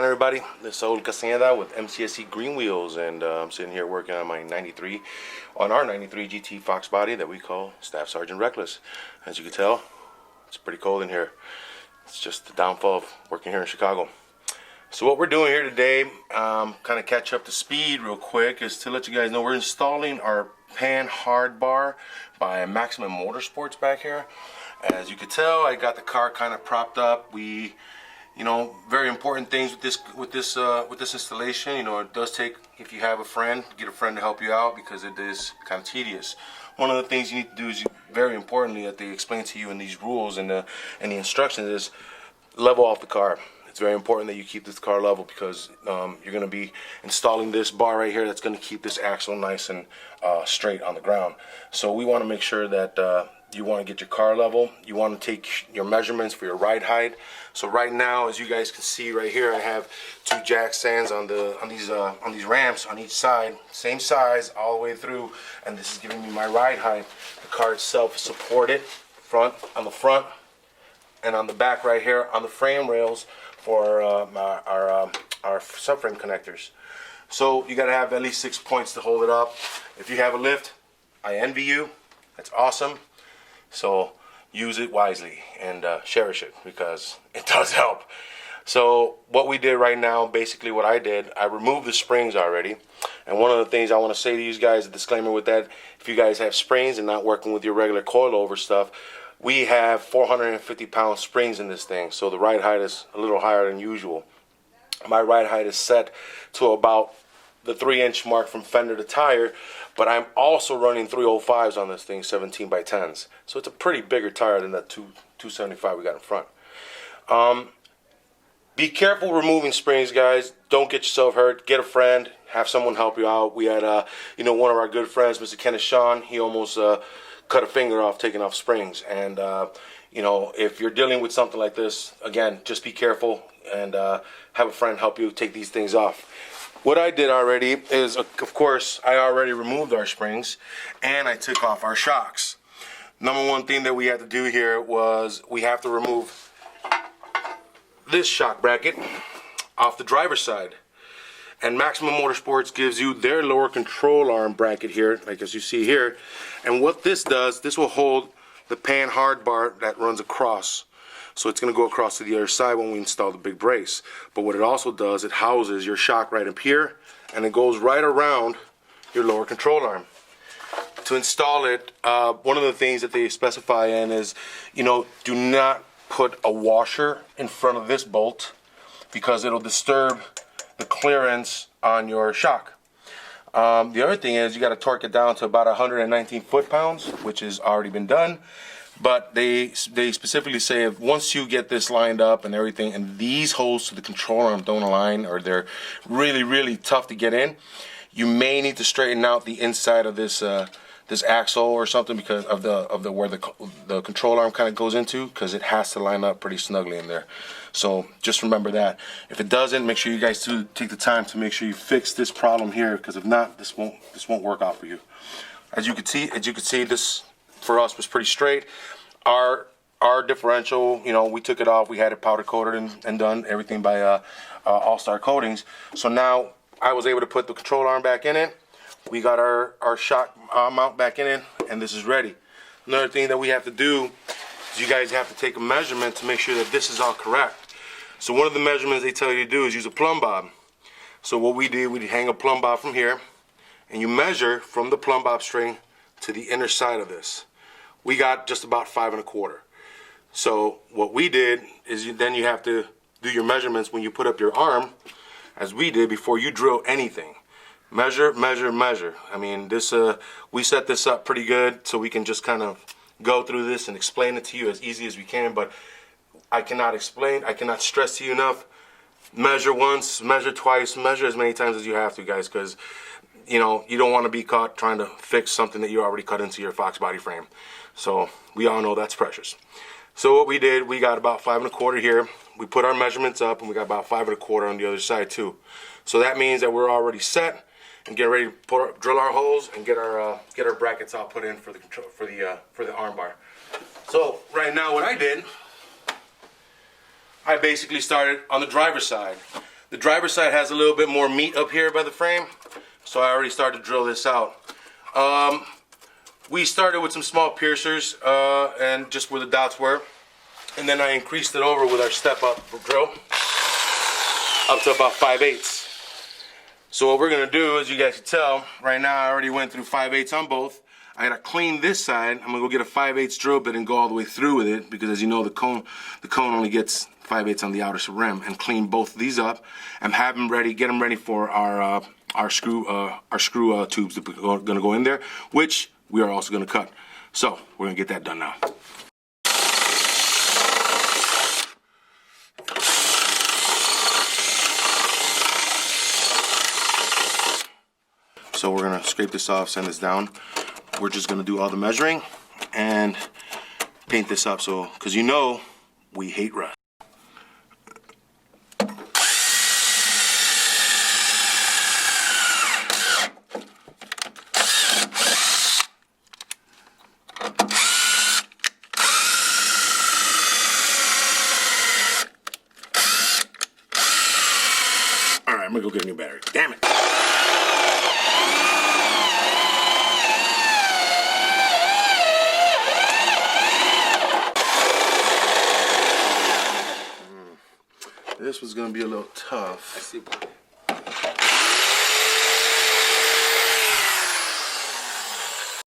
everybody? This is Saul Castaneda with Mcscgreenwheels, and I'm sitting here working on my 93, on our 93 GT Foxbody that we call Staff Sergeant Reckless. As you can tell, it's pretty cold in here. It's just the downfall of working here in Chicago. So what we're doing here today, kind of catch up to speed real quick, is to let you guys know we're installing our Panhard bar by Maximum Motorsports back here. As you can tell, I got the car kind of propped up. Very important things with this installation. It does take, if you have a friend, get a friend to help you out, because it is kind of tedious. One of the things you need to do is, very importantly, that they explain to you in these rules and the instructions, is level off the car. It's very important that you keep this car level, because you're going to be installing this bar right here that's going to keep this axle nice and straight on the ground. So we want to make sure that you want to get your car level. You want to take your measurements for your ride height. So right now, as you guys can see right here, I have two jack stands on these ramps on each side, same size all the way through, and this is giving me my ride height. The car itself is supported on the front and on the back right here on the frame rails for our subframe connectors. So you got to have at least 6 points to hold it up. If you have a lift, I envy you. That's awesome. So use it wisely and cherish it, because it does help. So what we did right now, basically what I did, I removed the springs already. And one of the things I want to say to you guys, a disclaimer with that, if you guys have springs and not working with your regular coilover stuff, we have 450-pound springs in this thing. So the ride height is a little higher than usual. My ride height is set to about the 3-inch mark from fender to tire, but I'm also running 305s on this thing, 17 by 10s. So it's a pretty bigger tire than that 275 we got in front. Be careful removing springs, guys. Don't get yourself hurt. Get a friend. Have someone help you out. We had, one of our good friends, Mr. Kenneth Sean. He almost cut a finger off taking off springs. And if you're dealing with something like this, again, just be careful and have a friend help you take these things off. What I did already is, of course, I already removed our springs and I took off our shocks. Number one thing that we had to do here was we have to remove this shock bracket off the driver's side. And Maximum Motorsports gives you their lower control arm bracket here, like as you see here. And what this does, this will hold the Panhard bar that runs across. So it's going to go across to the other side when we install the big brace. But what it also does, it houses your shock right up here, and it goes right around your lower control arm. To install it, one of the things that they specify in is, do not put a washer in front of this bolt, because it'll disturb the clearance on your shock. The other thing is, you got to torque it down to about 119 foot-pounds, which has already been done. But they specifically say, if once you get this lined up and everything, and these holes to the control arm don't align, or they're really, really tough to get in, you may need to straighten out the inside of this this axle or something, because of the where the control arm kind of goes into, because it has to line up pretty snugly in there. So just remember that. If it doesn't, make sure you guys take the time to make sure you fix this problem here, because if not, this won't work out for you. As you can see, this for us was pretty straight. Our differential, we took it off. We had it powder coated and done everything by All-Star Coatings. So now I was able to put the control arm back in it. We got our shock mount back in it, and this is ready. Another thing that we have to do is, you guys have to take a measurement to make sure that this is all correct. So one of the measurements they tell you to do is use a plumb bob. So what we did, we hang a plumb bob from here, and you measure from the plumb bob string to the inner side of this. We got just about 5 1/4. So what we did is, then you have to do your measurements when you put up your arm, as we did before you drill anything. Measure, measure, measure. I mean, this we set this up pretty good, so we can just kind of go through this and explain it to you as easy as we can. But I cannot stress to you enough. Measure once, measure twice, measure as many times as you have to, guys, because you don't want to be caught trying to fix something that you already cut into your Foxbody frame. So we all know that's precious. So what we did, we got about 5 1/4 here. We put our measurements up, and we got about 5 1/4 on the other side too. So that means that we're already set and get ready to drill our holes and get our brackets all put in for the arm bar. So right now, what I did, I basically started on the driver's side. The driver's side has a little bit more meat up here by the frame, so I already started to drill this out. We started with some small piercers and just where the dots were, and then I increased it over with our step up drill up to about 5/8. So what we're gonna do, as you guys can tell, right now I already went through 5/8 on both. I gotta clean this side. I'm gonna go get a 5/8 drill bit and go all the way through with it, because as you know, the cone only gets 5/8 on the outer rim, and clean both of these up and have them ready, get them ready for our screw tubes that are gonna go in there, which we are also gonna cut. So we're gonna get that done now. So we're gonna scrape this off, sand this down. We're just gonna do all the measuring and paint this up, so because you know we hate rust. All right, I'm gonna go get a new battery. Damn it. This was going to be a little tough. I see.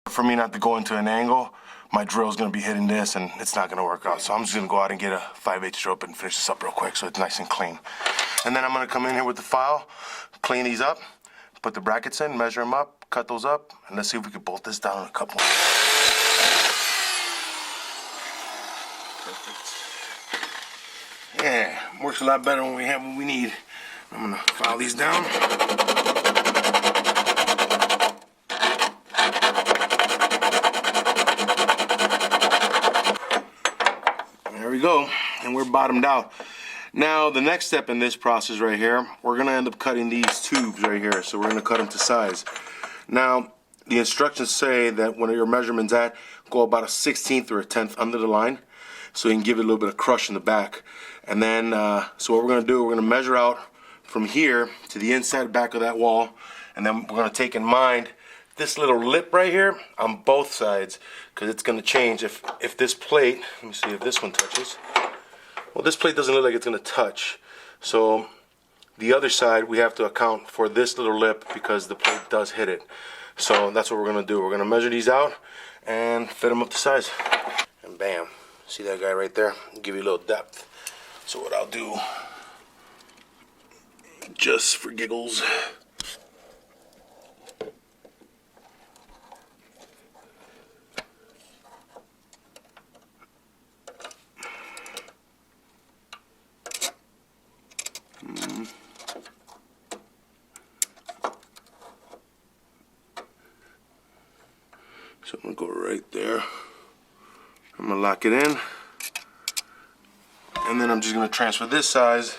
For me not to go into an angle, my drill's going to be hitting this and it's not going to work out. So I'm just going to go out and get a 5/8 drill bit and finish this up real quick so it's nice and clean. And then I'm going to come in here with the file, clean these up, put the brackets in, measure them up, cut those up, and let's see if we can bolt this down in a couple. Perfect. Yeah, works a lot better when we have what we need. I'm gonna file these down. There we go, and we're bottomed out. Now, the next step in this process right here, we're gonna end up cutting these tubes right here. So we're gonna cut them to size. Now, the instructions say that when your measurement's at, go about a 1/16 or a 1/10 under the line, so you can give it a little bit of crush in the back. And then, so what we're gonna do, we're gonna measure out from here to the inside back of that wall, and then we're gonna take in mind this little lip right here on both sides, because it's gonna change if this plate, let me see if this one touches. Well, this plate doesn't look like it's gonna touch. So the other side, we have to account for this little lip because the plate does hit it. So that's what we're gonna do. We're gonna measure these out and fit them up to size. And bam, see that guy right there? I'll give you a little depth. So what I'll do, just for giggles, so I'm gonna go right there. I'm gonna lock it in. And then I'm just gonna transfer this size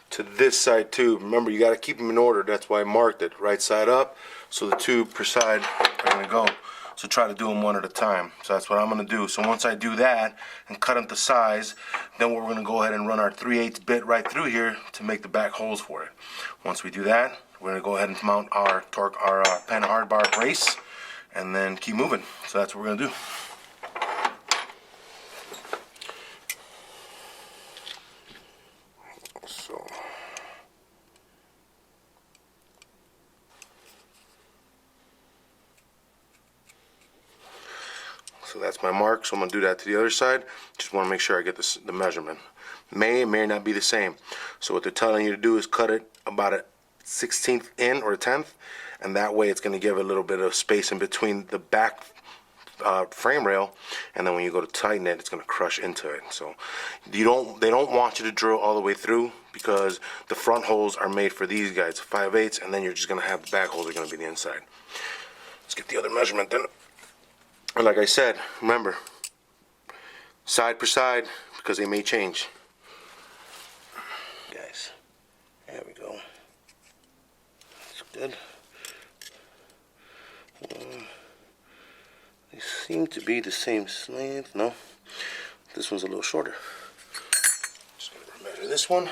to this side tube. Remember, you gotta keep them in order. That's why I marked it right side up. So the tube per side are gonna go. So try to do them one at a time. So that's what I'm gonna do. So once I do that and cut them to size, then we're gonna go ahead and run our 3/8 bit right through here to make the back holes for it. Once we do that, we're gonna go ahead and mount our Panhard bar brace and then keep moving. So that's what we're gonna do. So that's my mark, so I'm going to do that to the other side. Just want to make sure I get the measurement. May not be the same. So what they're telling you to do is cut it about a 1/16 in or a 1/10, and that way it's going to give a little bit of space in between the back frame rail, and then when you go to tighten it, it's going to crush into it. So they don't want you to drill all the way through, because the front holes are made for these guys, 5/8, and then you're just going to have the back holes are going to be the inside. Let's get the other measurement then. And like I said, remember, side per side, because they may change. Guys, there we go. That's good. They seem to be the same length. No, this one's a little shorter. Just gonna measure this one.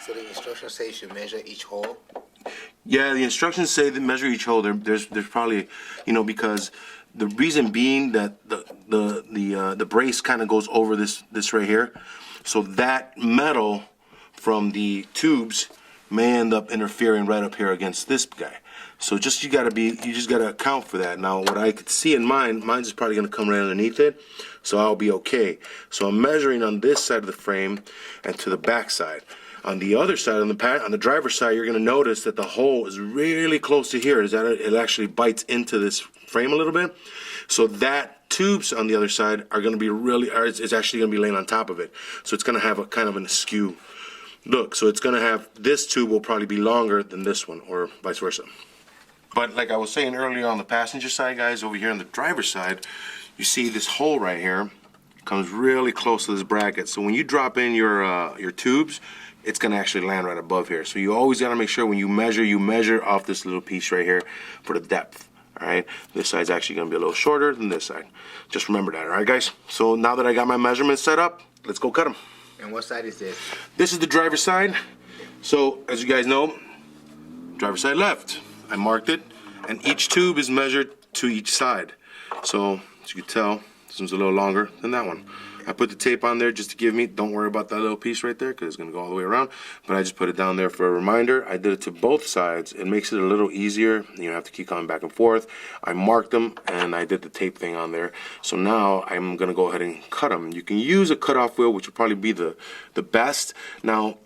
So the instructions say you should measure each hole? Yeah, the instructions say that measure each hole. There's probably, you know, because the reason being that the brace kind of goes over this right here, so that metal from the tubes may end up interfering right up here against this guy. So you just gotta account for that. Now, what I could see in mine's is probably gonna come right underneath it, so I'll be okay. So I'm measuring on this side of the frame and to the back side. On the other side, on the driver's side, you're gonna notice that the hole is really close to here. It actually bites into this frame a little bit. So that tubes on the other side are gonna be it's actually gonna be laying on top of it. So it's gonna have a kind of an askew look. So it's gonna have, this tube will probably be longer than this one, or vice versa. But like I was saying earlier on the passenger side, guys, over here on the driver's side, you see this hole right here comes really close to this bracket. So when you drop in your tubes, it's gonna actually land right above here. So you always gotta make sure when you measure off this little piece right here for the depth. All right, this side's actually gonna be a little shorter than this side. Just remember that, all right, guys? So now that I got my measurements set up, let's go cut them. And what side is this? This is the driver's side. So as you guys know, driver's side left. I marked it, and each tube is measured to each side. So as you can tell, this one's a little longer than that one. I put the tape on there just to give me, don't worry about that little piece right there because it's gonna go all the way around, but I just put it down there for a reminder. I did it to both sides. It makes it a little easier. You don't have to keep coming back and forth. I marked them and I did the tape thing on there. So now I'm gonna go ahead and cut them. You can use a cutoff wheel, which would probably be the best. Now,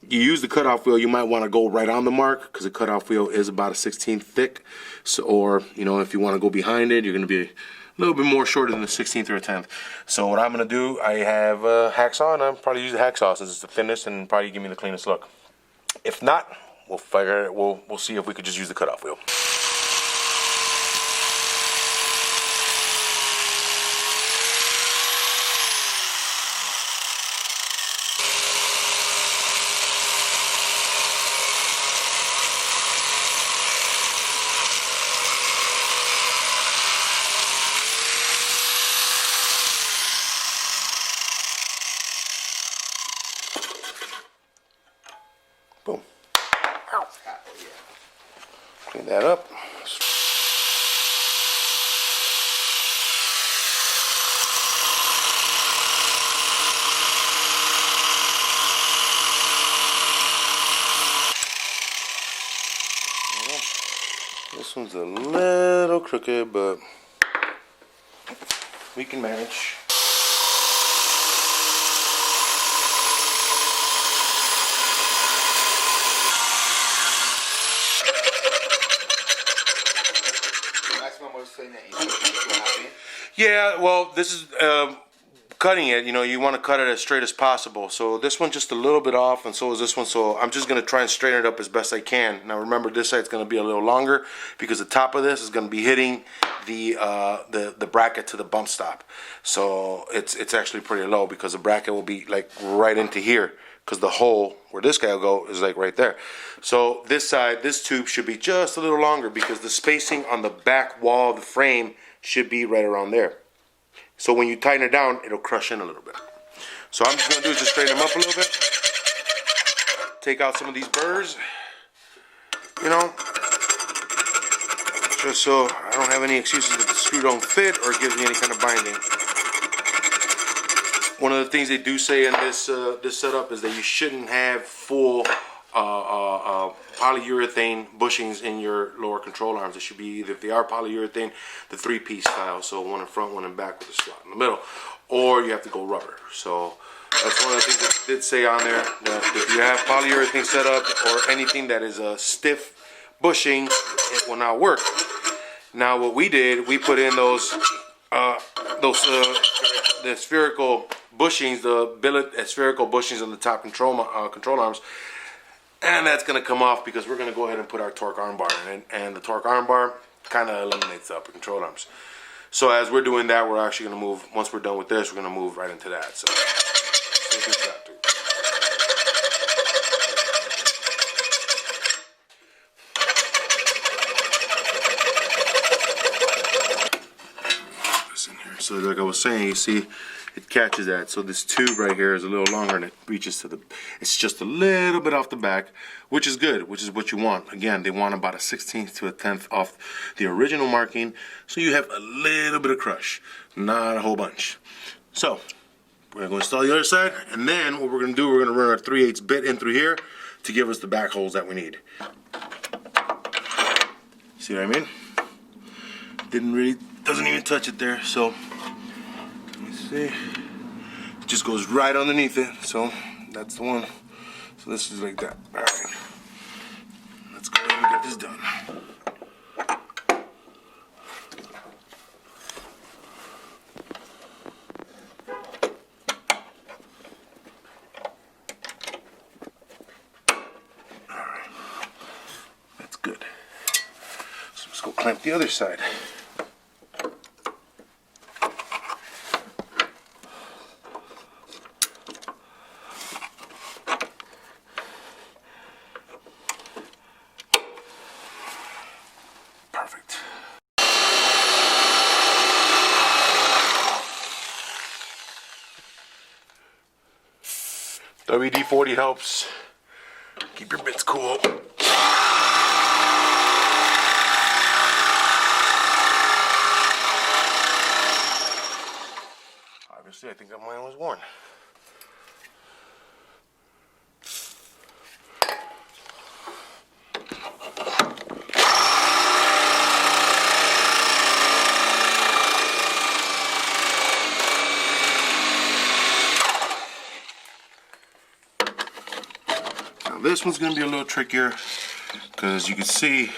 you use the cutoff wheel, you might want to go right on the mark because the cutoff wheel is about a 1/16 thick. So, or, you know, if you want to go behind it, you're going to be a little bit more shorter than the 1/16 or a 1/10. So what I'm going to do, I have a hacksaw, and I'll probably use the hacksaw since it's the thinnest and probably give me the cleanest look. If not, we'll figure it. We'll see if we could just use the cutoff wheel. Boom. Ow. Clean that up. This one's a little crooked, but we can manage. Yeah, well, this is cutting it. You know, you want to cut it as straight as possible. So this one's just a little bit off, and so is this one. So I'm just going to try and straighten it up as best I can. Now remember, this side's going to be a little longer because the top of this is going to be hitting the bracket to the bump stop. So it's actually pretty low because the bracket will be like right into here, because the hole where this guy will go is like right there. So this side, this tube should be just a little longer because the spacing on the back wall of the frame should be right around there. So when you tighten it down, it'll crush in a little bit. So I'm just gonna do is just straighten them up a little bit. Take out some of these burrs, you know, just so I don't have any excuses that the screw don't fit or gives me any kind of binding. One of the things they do say in this this setup is that you shouldn't have full polyurethane bushings in your lower control arms. It should be either, if they are polyurethane, the 3-piece style, so one in front, one in back with a slot in the middle, or you have to go rubber. So that's one of the things that it did say on there, that if you have polyurethane set up or anything that is a stiff bushing, it will not work. Now what we did, we put in those the spherical bushings, the billet spherical bushings on the top control arms, and that's going to come off because we're going to go ahead and put our torque armbar in it, and the torque armbar kind of eliminates the upper control arms. So as we're doing that, we're actually going to move, once we're done with this, we're going to move right into that. So take your chapter. So like I was saying, you see it catches that. So this tube right here is a little longer and it reaches to the, it's just a little bit off the back, which is good, which is what you want. Again, they want about a 16th to a 10th off the original marking, so you have a little bit of crush, not a whole bunch. So we're going to install the other side, and then what we're going to do, we're going to run our 3/8 bit in through here to give us the back holes that we need. See what I mean? Doesn't even touch it there, so let me see. It just goes right underneath it, so that's the one. So this is like that. All right. Let's go ahead and get this done. Clamp the other side. Perfect. WD-40 helps keep your bits cool. Obviously, I think that mine was worn. Now this one's going to be a little trickier because you can see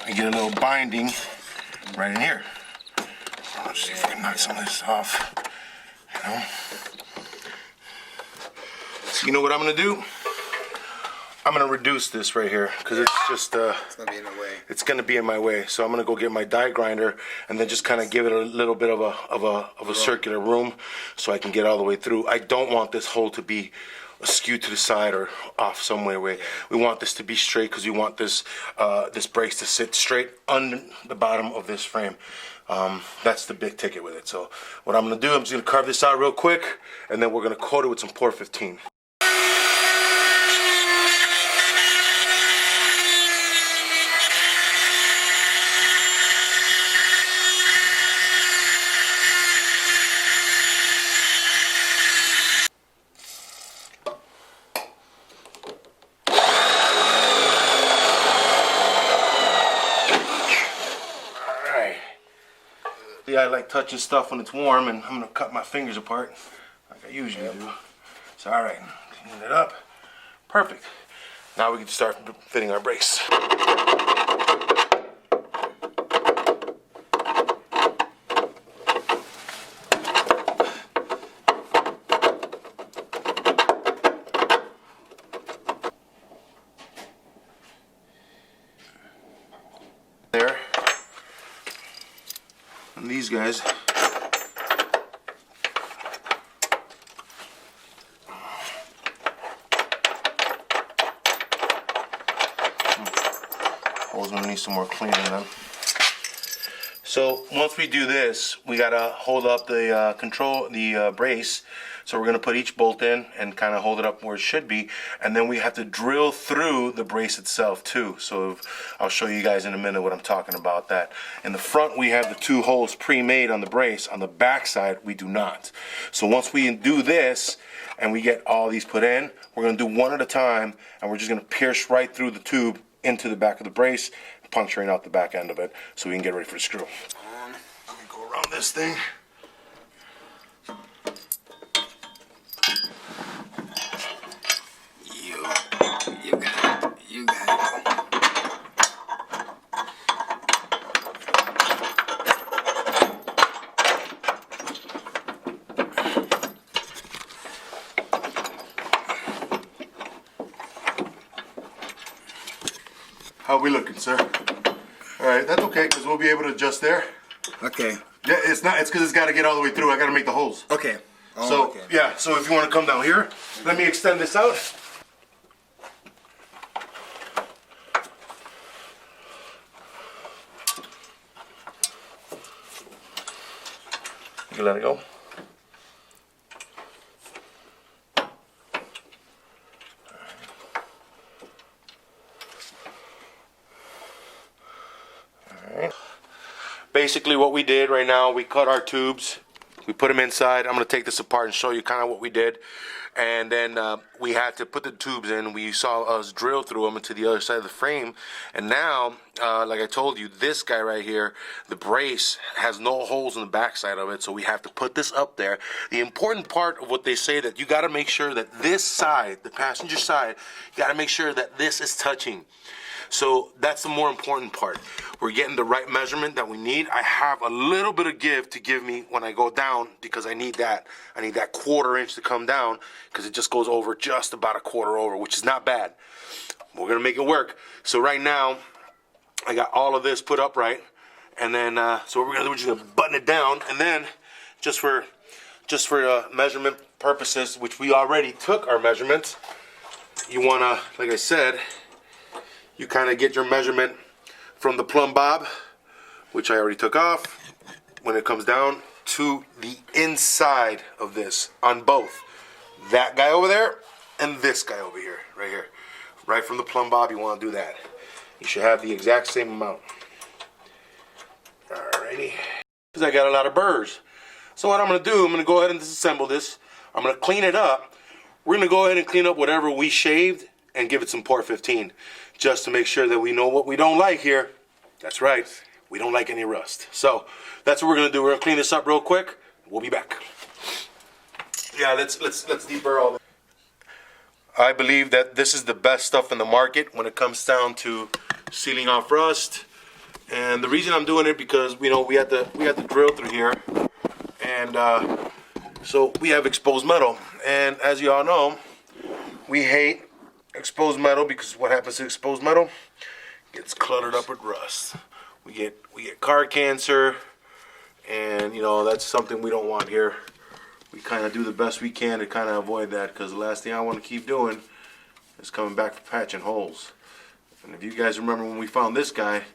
I get a little binding right in here. I'll just see if I can knock some of this off. So you know what I'm gonna do? I'm gonna reduce this right here because it's just it's gonna be in the way. It's gonna be in my way. So I'm gonna go get my die grinder and then just kind of give it a little bit of a circular room so I can get all the way through. I don't want this hole to be askew to the side or off somewhere. We want this to be straight because we want this this brace to sit straight under the bottom of this frame. That's the big ticket with it. So what I'm going to do, I'm just going to carve this out real quick, and then we're going to coat it with some Por 15. I like touching stuff when it's warm, and I'm gonna cut my fingers apart like I usually do. So all right, clean it up. Perfect. Now we can start fitting our brace. There. And these guys holes gonna need some more cleaning then. So once we do this, we gotta hold up the brace. So we're gonna put each bolt in and kind of hold it up where it should be, and then we have to drill through the brace itself too. So I'll show you guys in a minute what I'm talking about. That in the front we have the 2 holes pre-made on the brace. On the back side we do not. So once we do this and we get all these put in, we're gonna do one at a time, and we're just gonna pierce right through the tube into the back of the brace, puncturing out the back end of it so we can get ready for the screw. Let me go around this thing. You got it. You got it. How are we looking, sir? All right, that's okay, because we'll be able to adjust there. Okay. Yeah, it's because it's got to get all the way through. I got to make the holes. Okay. Oh, so, okay. yeah, so if you want to come down here, let me extend this out. You can let it go. basically what we did right now, we cut our tubes, we put them inside. I'm going to take this apart and show you kind of what we did. And then we had to put the tubes in. We saw us drill through them into the other side of the frame. And now, like I told you, this guy right here, the brace has no holes in the backside of it, so we have to put this up there. The important part of what they say, that you got to make sure that this side, the passenger side, you got to make sure that this is touching. So that's the more important part. We're getting the right measurement that we need. I have a little bit of give to give me when I go down, because I need that. I need that 1/4 inch to come down, because it just goes over just about a 1/4 over, which is not bad. We're gonna make it work. So right now, I got all of this put up right, and then so what we're gonna do, we're just gonna button it down, and then just for measurement purposes, which we already took our measurements, you wanna, like I said, you kind of get your measurement from the plumb bob, which I already took off, when it comes down to the inside of this on both. That guy over there and this guy over here, right here. Right from the plumb bob, you want to do that. You should have the exact same amount. Alrighty. Because I got a lot of burrs. So what I'm going to do, I'm going to go ahead and disassemble this. I'm going to clean it up. We're going to go ahead and clean up whatever we shaved and give it some Port 15, just to make sure that we know what we don't like here. That's right, we don't like any rust. So that's what we're gonna do. We're gonna clean this up real quick. We'll be back. Yeah, let's deburr all this. I believe that this is the best stuff in the market when it comes down to sealing off rust. And the reason I'm doing it, because we had to drill through here, and so we have exposed metal. And as you all know, we hate exposed metal, because what happens to exposed metal? It gets cluttered up with rust. We get car cancer, and that's something we don't want here. We kind of do the best we can to kind of avoid that, because the last thing I want to keep doing is coming back for patching holes. And if you guys remember when we found this guy,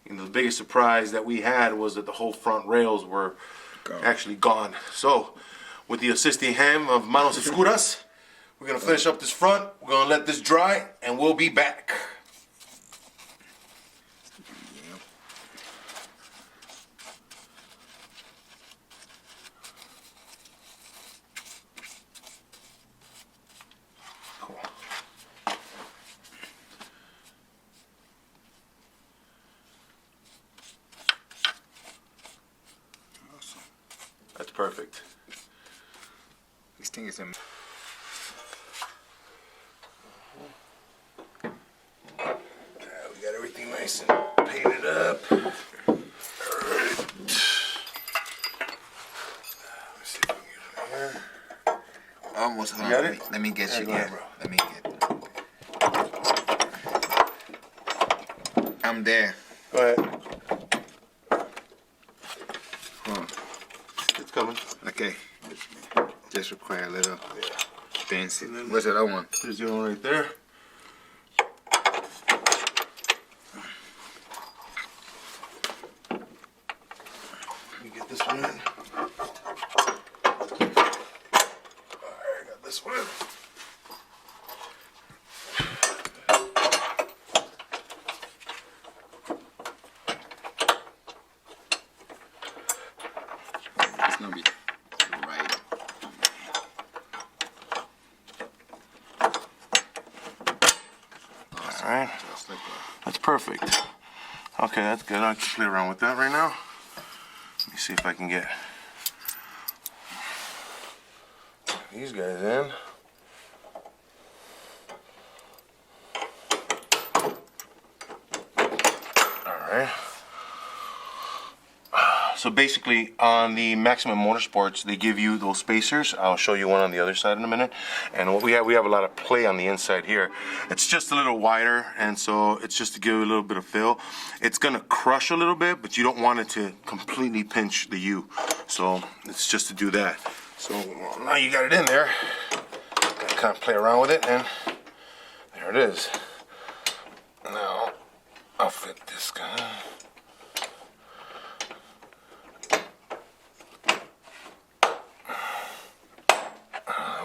the biggest surprise that we had was that the whole front rails were actually gone. So with the assisting hand of Manos Oscuras, we're going to finish up this front, we're going to let this dry, and we'll be back. Cool. Awesome. That's perfect. This thing is in. Nice and painted up. Alright. Let's see if we can get it here. Almost. You got it? Let me get you. Go ahead, bro. Let me get. I'm there. Go ahead. It's coming. Okay. Just require a little fancy. What's that other one? There's the one right there. This one in. Alright, I got this one. It's gonna be right. Awesome. Alright. Just like that. That's perfect. Okay, that's good. I'll just play around with that right now. Let me see if I can get these guys in. Alright. So basically on the Maximum Motorsports, they give you those spacers. I'll show you one on the other side in a minute. And what we have a lot of play on the inside here. It's just a little wider, and so it's just to give it a little bit of feel. It's gonna crush a little bit, but you don't want it to completely pinch the U. So it's just to do that. So now you got it in there. Gotta kind of play around with it, and there it is. Now I'll fit this guy.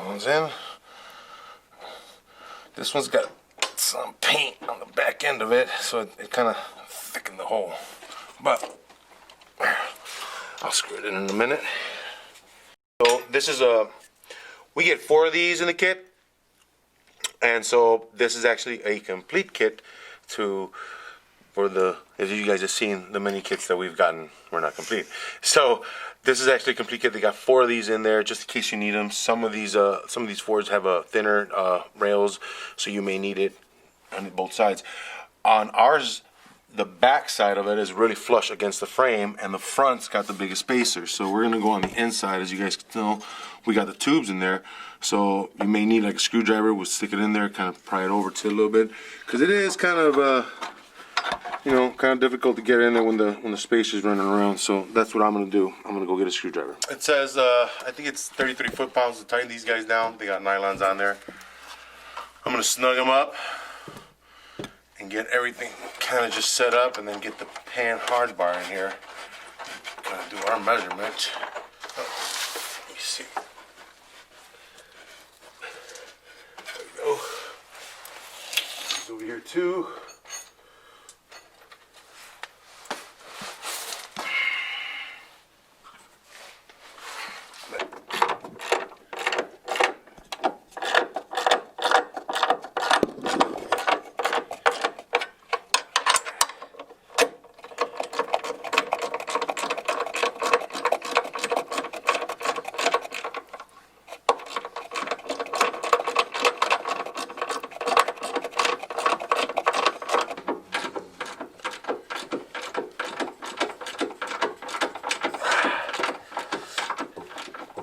One's in. This one's got some paint on the back end of it, so it kind of thickened the hole. But screw it in a minute. So this is we get 4 of these in the kit, and so this is actually a complete kit for the, as you guys have seen, the many kits that we've gotten were not complete. So this is actually a complete kit. They got 4 of these in there just in case you need them. Some of these Fords have a thinner rails, so you may need it on both sides. On ours, the back side of it is really flush against the frame, and the front's got the biggest spacer. So we're gonna go on the inside. As you guys can tell, we got the tubes in there, so you may need like a screwdriver. We'll stick it in there, kind of pry it over to a little bit, because it is kind of you know, kind of difficult to get in there when the spacer's running around. So that's what I'm gonna do. I'm gonna go get a screwdriver. It says I think it's 33 foot-pounds to tighten these guys down. They got nylons on there. I'm gonna snug them up and get everything kind of just set up, and then get the Panhard bar in here. Kind of do our measurement. Oh, let me see. There we go. It's over here too.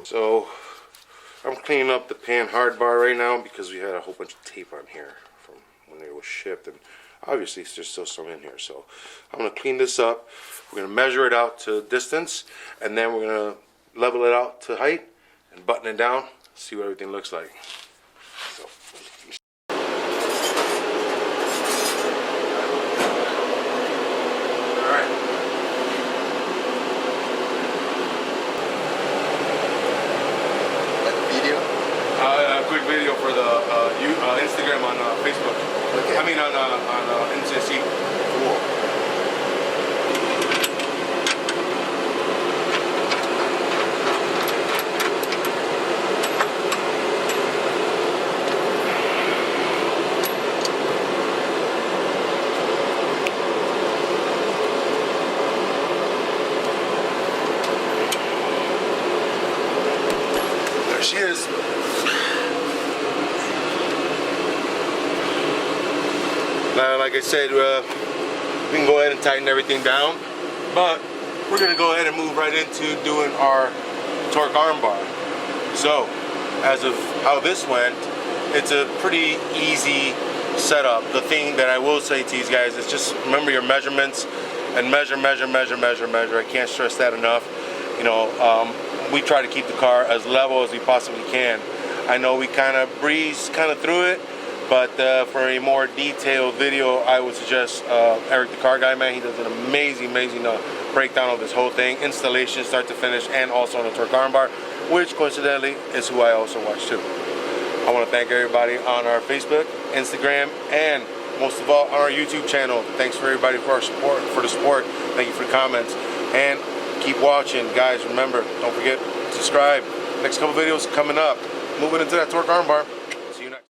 So I'm cleaning up the Panhard bar right now because we had a whole bunch of tape on here from when it was shipped, and obviously there's still some in here. So I'm going to clean this up. We're going to measure it out to distance, and then we're going to level it out to height and button it down, see what everything looks like. So, quick video for the Instagram on Facebook. Okay. I mean on NCSC. Cool. There she is. Like I said, we can go ahead and tighten everything down, but we're going to go ahead and move right into doing our torque armbar. So, as of how this went, it's a pretty easy setup. The thing that I will say to these guys is just remember your measurements and measure. I can't stress that enough. You know, we try to keep the car as level as we possibly can. I know we kind of breeze through it, but for a more detailed video, I would suggest Eric the Car Guy, man. He does an amazing breakdown of this whole thing, installation start to finish, and also on the torque armbar, which coincidentally is who I also watch too. I want to thank everybody on our Facebook, Instagram, and most of all on our YouTube channel. Thanks for everybody for our support, for the support. Thank you for the comments, and keep watching, guys. Remember, don't forget, subscribe. Next couple videos coming up. Moving into that torque armbar.